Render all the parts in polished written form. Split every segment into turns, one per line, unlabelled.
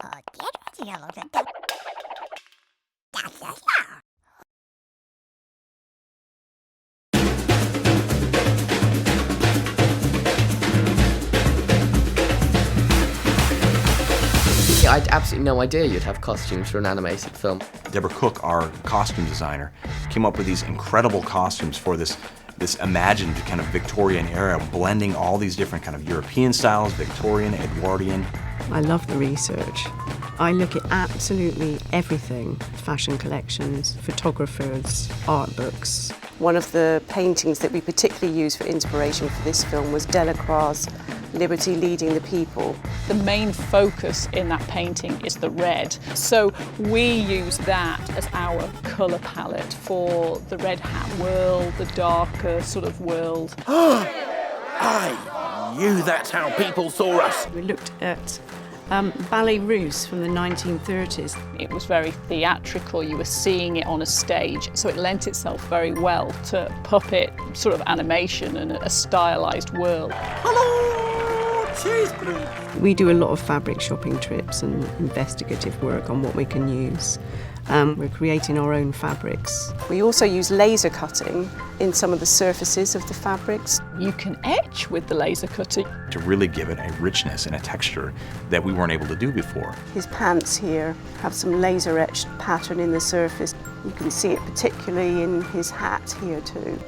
I had absolutely no idea you'd have costumes for an animated film.
Deborah Cook, our costume designer, came up with these incredible costumes for this imagined kind of Victorian era, blending all these different kind of European styles, Victorian, Edwardian.
I love the research. I look at absolutely everything: fashion collections, photographers, art books. One of the paintings that we particularly used for inspiration for this film was Delacroix's Liberty Leading the People.
The main focus in that painting is the red. So we use that as our colour palette for the Red Hat world, the darker sort of world.
I knew that's how people saw us.
We looked at ballet russe from the 1930s.
It was very theatrical, you were seeing it on a stage, so it lent itself very well to puppet sort of animation and a stylised world.
We do a lot of fabric shopping trips and investigative work on what we can use. We're creating our own fabrics. We also use laser cutting in some of the surfaces of the fabrics.
You can etch with the laser cutter.
To really give it a richness and a texture that we weren't able to do before.
His pants here have some laser etched pattern in the surface. You can see it particularly in his hat here too.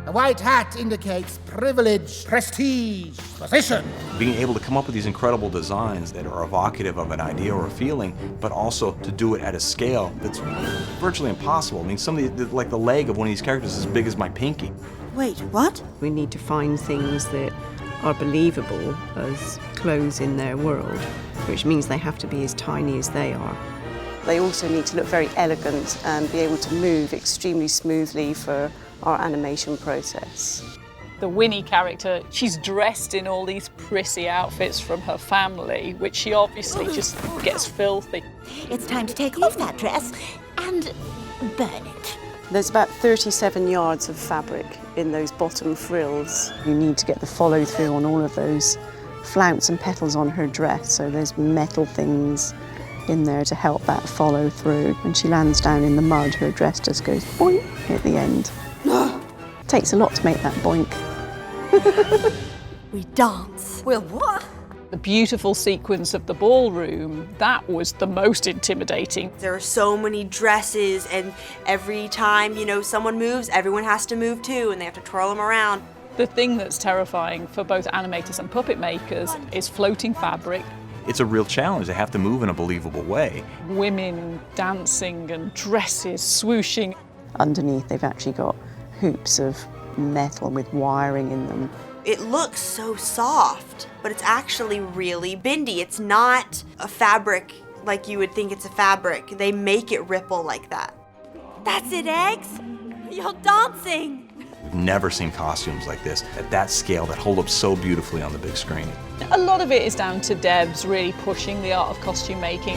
A white hat indicates privilege, prestige, position.
Being able to come up with these incredible designs that are evocative of an idea or a feeling, but also to do it at a scale that's virtually impossible. I mean, like the leg of one of these characters is as big as my pinky.
Wait, what?
We need to find things that are believable as clothes in their world, which means they have to be as tiny as they are. They also need to look very elegant and be able to move extremely smoothly for our animation process.
The Winnie character, she's dressed in all these prissy outfits from her family, which she obviously just gets filthy.
It's time to take off that dress and burn it.
There's about 37 yards of fabric in those bottom frills. You need to get the follow through on all of those flounce and petals on her dress, so there's metal things in there to help that follow through. When she lands down in the mud, her dress just goes boink at the end. Takes a lot to make that boink.
We dance. Well, what?
The beautiful sequence of the ballroom, that was the most intimidating.
There are so many dresses, and every time, someone moves, everyone has to move too, and they have to twirl them around.
The thing that's terrifying for both animators and puppet makers is floating fabric.
It's a real challenge. They have to move in a believable way.
Women dancing and dresses swooshing.
Underneath, they've actually got hoops of metal with wiring in them.
It looks so soft, but it's actually really bendy. It's not a fabric like you would think it's a fabric. They make it ripple like that.
That's it, Eggs? You're dancing.
We've never seen costumes like this at that scale that hold up so beautifully on the big screen.
A lot of it is down to Debs really pushing the art of costume making.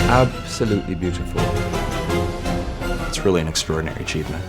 Absolutely beautiful.
It's really an extraordinary achievement.